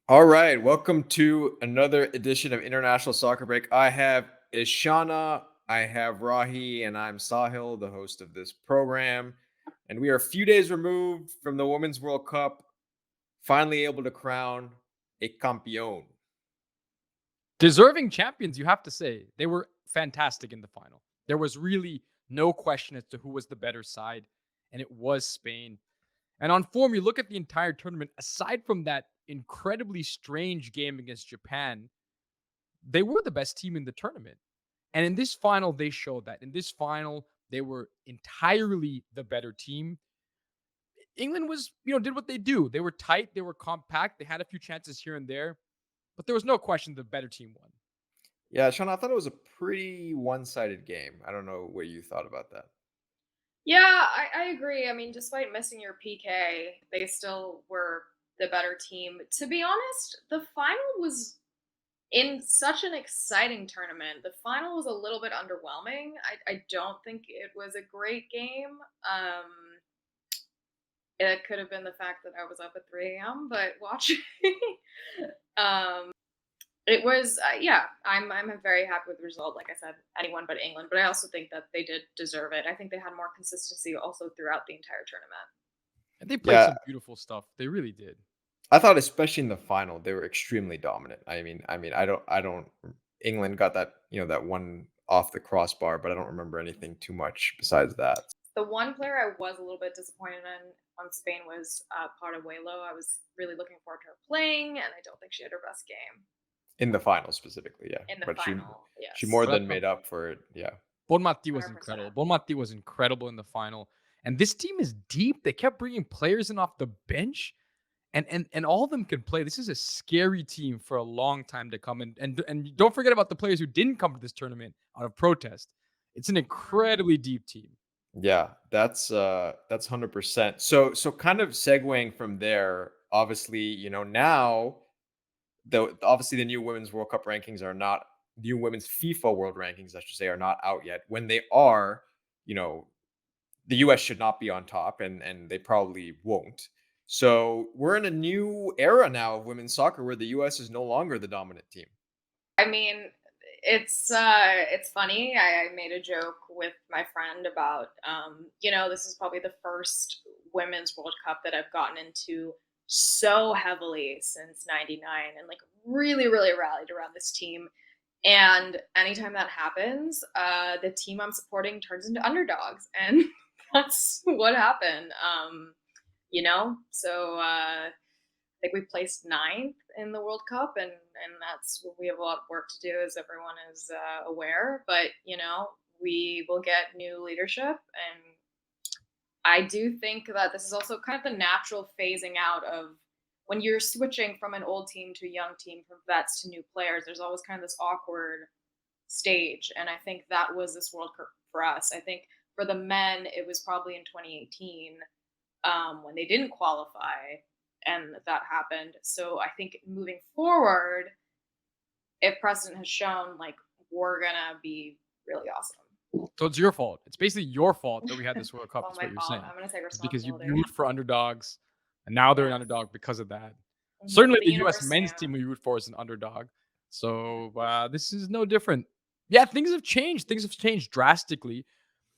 All right, welcome to another edition of International Soccer Break. I have Ishana, I have Rahi, and I'm Sahil, the host of this program. And we are a few days removed from the Women's World Cup, finally able to crown a campeón. Deserving champions, you have to say. They were fantastic in the final. There was really no question as to who was the better side, and it was Spain. And on form, you look at the entire tournament, aside from that incredibly strange game against Japan, they were the best team in the tournament. And in this final, they showed that. In this final, they were entirely the better team. England did what they do. They were tight, they were compact, they had a few chances here and there, but there was no question the better team won. Yeah, Shana, I thought it was a pretty one-sided game. I don't know what you thought about that. Yeah, I agree. I mean, despite missing your PK, they still were the better team. To be honest, the final was in such an exciting tournament. The final was a little bit underwhelming. I don't think it was a great game. It could have been the fact that I was up at 3 a.m., but watching. um, it was, yeah. I'm very happy with the result. Like I said, anyone but England. But I also think that they did deserve it. I think they had more consistency also throughout the entire tournament. And they played Yeah, some beautiful stuff. They really did. I thought especially in the final, they were extremely dominant. I mean, I don't England got that one off the crossbar, but I don't remember anything too much besides that. The one player I was a little bit disappointed in on Spain was Partabuelo. I was really looking forward to her playing, and I don't think she had her best game In the final specifically, yeah. in the But final. she Yes, more But I than thought made up for it, yeah. Bonmati was incredible. 100%. Bonmati was incredible in the final. And this team is deep. They kept bringing players in off the bench, and all of them can play. This is a scary team for a long time to come. And don't forget about the players who didn't come to this tournament out of protest. It's an incredibly deep team. Yeah, that's 100%. So kind of segueing from there, obviously, now obviously the new Women's World Cup rankings are not new Women's FIFA World Rankings, I should say, are not out yet. When they are, you know, the US should not be on top and they probably won't. So we're in a new era now of women's soccer where the US is no longer the dominant team. I mean, it's funny. I made a joke with my friend about this is probably the first women's World Cup that I've gotten into so heavily since '99, and like really, really rallied around this team. And anytime that happens, the team I'm supporting turns into underdogs, and that's what happened. So think we placed ninth in the World Cup, and that's what we have a lot of work to do, as everyone is aware. But we will get new leadership, and I do think that this is also kind of the natural phasing out of when you're switching from an old team to a young team, from vets to new players. There's always kind of this awkward stage, and I think that was this World Cup for us. I think for the men, it was probably in 2018 when they didn't qualify and that happened. So I think moving forward, if precedent has shown, like we're gonna be really awesome. So it's your fault. It's basically your fault that we had this World It's Cup, all is my what you're fault. saying. I'm gonna take It's because you responsibility. root for underdogs, and now they're an Yes. underdog because of that. Certainly, The the U.S. universe men's stands. team we root for is an underdog. So this is no different. Yeah, things have changed. Things have changed drastically.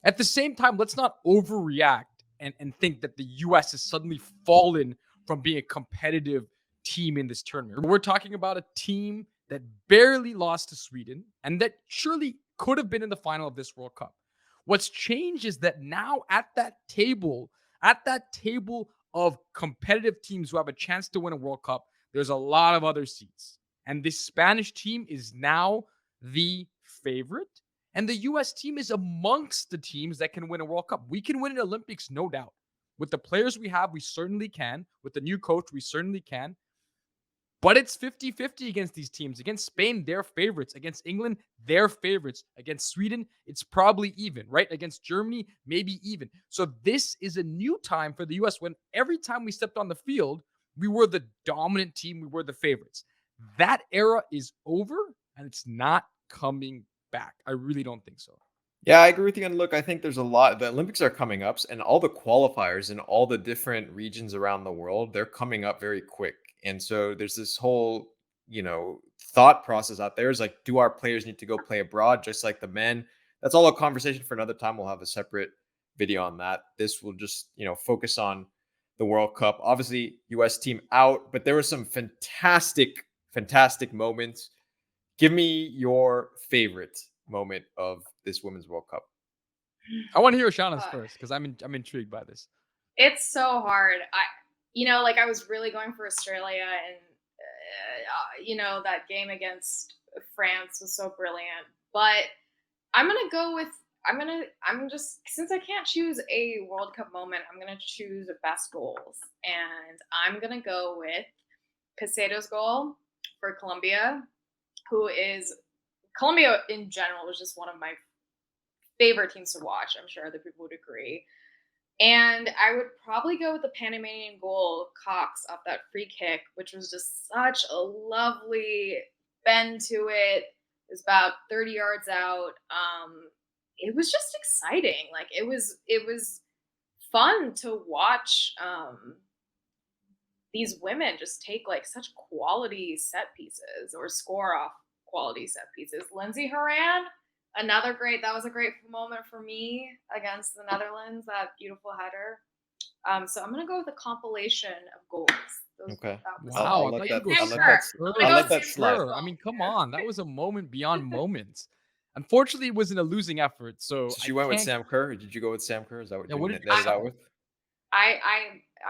At the same time, let's not overreact and think that the U.S. has suddenly fallen from being a competitive team in this tournament. We're talking about a team that barely lost to Sweden and that surely could have been in the final of this World Cup. What's changed is that now at that table of competitive teams who have a chance to win a World Cup, there's a lot of other seats. And this Spanish team is now the favorite. And the US team is amongst the teams that can win a World Cup. We can win an Olympics, no doubt. With the players we have, we certainly can. With the new coach, we certainly can. But it's 50-50 against these teams. Against Spain, they're favorites. Against England, they're favorites. Against Sweden, it's probably even, right? Against Germany, maybe even. So this is a new time for the US when every time we stepped on the field, we were the dominant team, we were the favorites. That era is over and it's not coming back. I really don't think so. Yeah, I agree with you. And look, I think there's a lot. The Olympics are coming up, and all the qualifiers in all the different regions around the world, they're coming up very quick. And so there's this whole, thought process out there is like, do our players need to go play abroad just like the men? That's all a conversation for another time. We'll have a separate video on that. This will just, focus on the World Cup. Obviously, US team out, but there were some fantastic, fantastic moments. Give me your favorite moment of this Women's World Cup. I want to hear Shauna's Uh, first because I'm intrigued by this. It's so hard. Like I was really going for Australia, and that game against France was so brilliant. But I'm gonna go with I'm just since I can't choose a World Cup moment, I'm gonna choose best goals, and I'm gonna go with Casado's goal for Colombia, who is Colombia in general was just one of my favorite teams to watch. I'm sure other people would agree. And I would probably go with the Panamanian goal, Cox, off that free kick, which was just such a lovely bend to it. It was about 30 yards out. It was just exciting. Like it was fun to watch these women just take like such quality set pieces or score off quality set pieces. Lindsay Horan, that was a great moment for me against the Netherlands, that beautiful header. So I'm gonna go with a compilation of goals. Okay. That was Wow, I'll I let thought that. you'd go I'll Sam let Kerr. that. Sam I'm Kerr. gonna I'll go let with that Sam slide. Kerr's I goal. mean, come on, that was a moment beyond moments. Unfortunately, it was in a losing effort, so So I she went with can't. Sam Kerr. Did you go with Sam Kerr? Is that what Yeah, you what did you netted I, out say? with?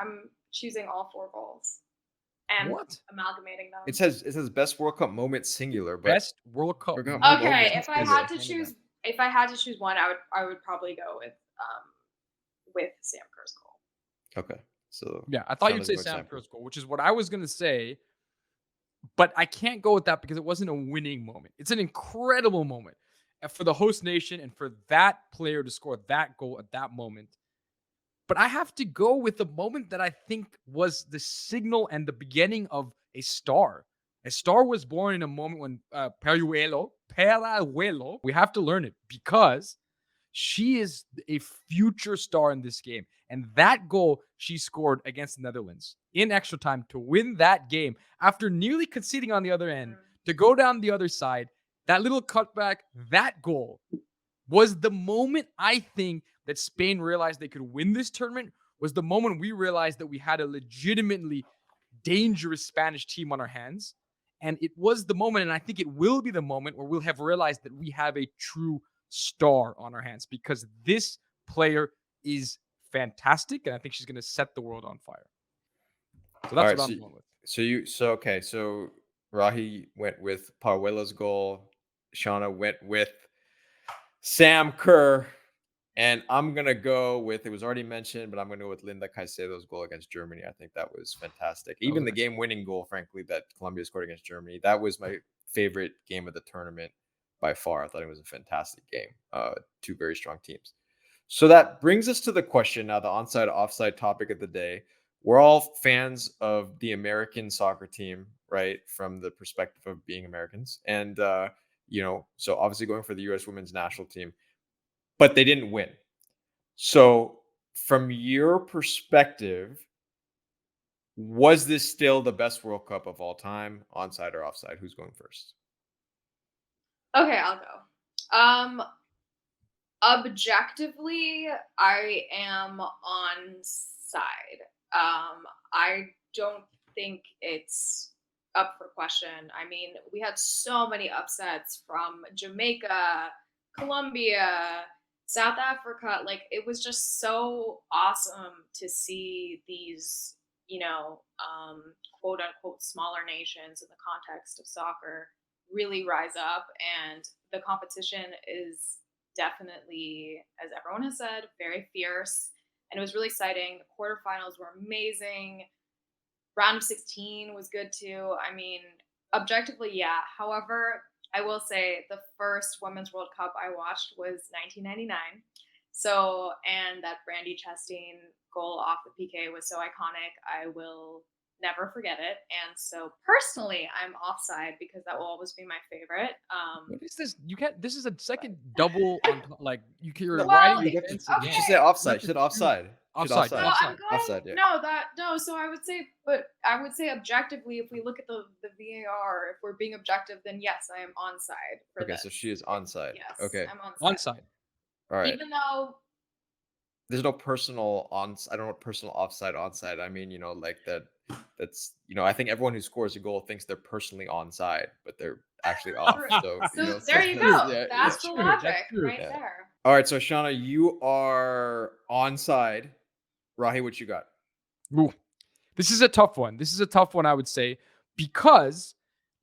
I'm choosing all four goals and What? amalgamating them. It says best World Cup moment singular, but Best World Cup World Cup moment. Okay, moment if I Hand had plural. to it down. choose, if I had to choose one, I would probably go with Sam Kerr's goal. Okay. So Yeah, I thought you'd Shauna's say going Sam Sam Kerr. Kerr's goal, which is what I was gonna say, but I can't go with that because it wasn't a winning moment. It's an incredible moment for the host nation and for that player to score that goal at that moment. But I have to go with the moment that I think was the signal and the beginning of a star. A star was born in a moment when Peruelo, we have to learn it because she is a future star in this game. And that goal she scored against the Netherlands in extra time to win that game after nearly conceding on the other end, to go down the other side, that little cutback, that goal was the moment I think that Spain realized they could win this tournament, was the moment we realized that we had a legitimately dangerous Spanish team on our hands. And it was the moment, and I think it will be the moment where we'll have realized that we have a true star on our hands because this player is fantastic. And I think she's going to set the world on fire. So All that's right. what So I'm going with. okay. So Rahi went with Paruelo's goal. Shauna went with Sam Kerr. And I'm gonna go with, it was already mentioned, but I'm gonna go with Linda Caicedo's goal against Germany. I think that was fantastic. That was Even an the excellent. game-winning goal, frankly, that Colombia scored against Germany, that was my favorite game of the tournament by far. I thought it was a fantastic game. Two very strong teams. So that brings us to the question now, the onside offside topic of the day. We're all fans of the American soccer team, right? From the perspective of being Americans, and so obviously going for the U.S. Women's National Team, but they didn't win. So, from your perspective, was this still the best World Cup of all time, onside or offside? Who's going first? Okay, I'll go. Objectively, I am on side. I don't think it's up for question. I mean, we had so many upsets from Jamaica, Colombia, South Africa. Like, it was just so awesome to see these, quote unquote smaller nations in the context of soccer really rise up. And the competition is definitely, as everyone has said, very fierce. And it was really exciting. The quarterfinals were amazing. Round of 16 was good too. I mean, objectively, yeah. However, I will say the first Women's World Cup I watched was 1999. So, and that Brandy Chastain goal off the PK was so iconic. I will never forget it. And so, personally, I'm offside because that will always be my favorite. What is this? You can't. This is a second double on. Like you're No, Well, riding the you have to. fence You again. should say okay. You have offside. You to said choose. offside. She's Offside. No, offside. I'm Offside. going Offside, yeah. no, so I would say objectively, if we look at the VAR, if we're being objective, then yes, I am onside for Okay, so this. she is onside. Yes, Okay. I'm onside. Onside. All right. Even though There's no personal I don't know what personal offside onside. I mean, like that's I think everyone who scores a goal thinks they're personally onside, but they're actually off. true. So, So there That's you true. go. yeah, yeah. That's That's the true. That's logic true. right Yeah. there. All right, so Shauna, you are onside. Rahi, what you got? Ooh, this is a tough one. This is a tough one, I would say, because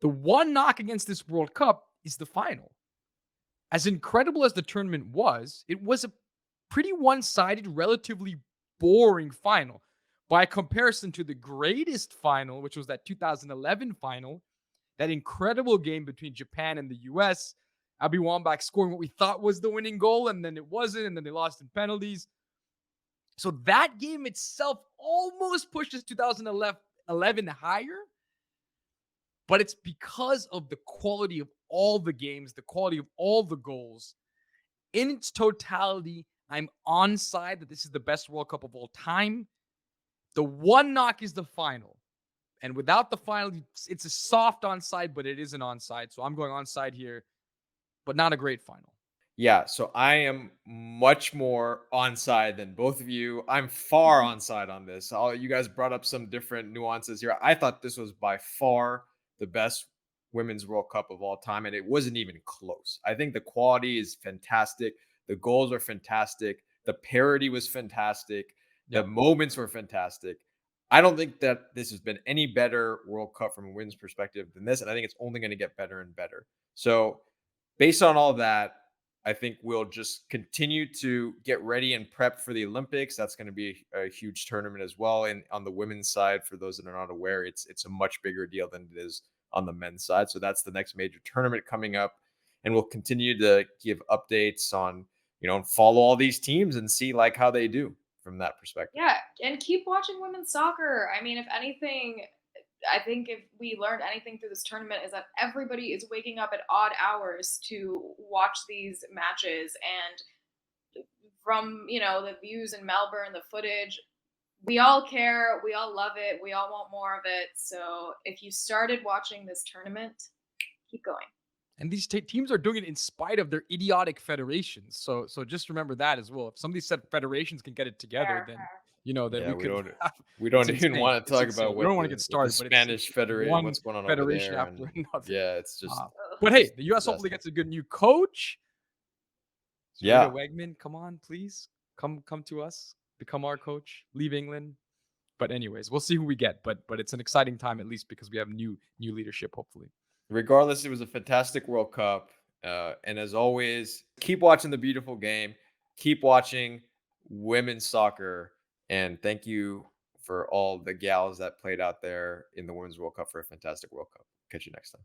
the one knock against this World Cup is the final. As incredible as the tournament was, it was a pretty one-sided, relatively boring final. By comparison to the greatest final, which was that 2011 final, that incredible game between Japan and the US, Abby Wambach scoring what we thought was the winning goal, and then it wasn't, and then they lost in penalties. So that game itself almost pushes 2011 higher, but it's because of the quality of all the games, the quality of all the goals. In its totality, I'm on side that this is the best World Cup of all time. The one knock is the final. And without the final, it's a soft onside, but it is an onside. So I'm going onside here, but not a great final. Yeah, so I am much more onside than both of you. I'm far onside on this. All you guys brought up some different nuances here. I thought this was by far the best women's World Cup of all time, and it wasn't even close. I think the quality is fantastic. The goals are fantastic. The parity was fantastic. The Yeah. moments were fantastic. I don't think that this has been any better World Cup from a women's perspective than this, and I think it's only going to get better and better. So, based on all that, I think we'll just continue to get ready and prep for the Olympics. That's going to be a huge tournament as well. And on the women's side, for those that are not aware, it's a much bigger deal than it is on the men's side. So that's the next major tournament coming up, and we'll continue to give updates on follow all these teams and see like how they do from that perspective. Yeah, and keep watching women's soccer. I mean, if anything, I think if we learned anything through this tournament is that everybody is waking up at odd hours to watch these matches. And from, the views in Melbourne, the footage, we all care, we all love it, we all want more of it. So if you started watching this tournament, keep going. And these teams are doing it in spite of their idiotic federations. So just remember that as well. If some of these federations can get it together, Fair, then fair. then Yeah, we we could. don't Have, we it's don't even insane. want to It's talk insane. about We don't want to get what the started, but Spanish it's Federation, one what's going on over federation there, after and another. yeah, it's just Ugh. But hey, just the US hopefully disaster. gets a good new coach. Yeah. Sarita Wegman, come on, please. Come to us. Become our coach. Leave England. But anyways, we'll see who we get. But it's an exciting time at least because we have new leadership, hopefully. Regardless, it was a fantastic World Cup. And as always, keep watching the beautiful game. Keep watching women's soccer. And thank you for all the gals that played out there in the Women's World Cup for a fantastic World Cup. Catch you next time.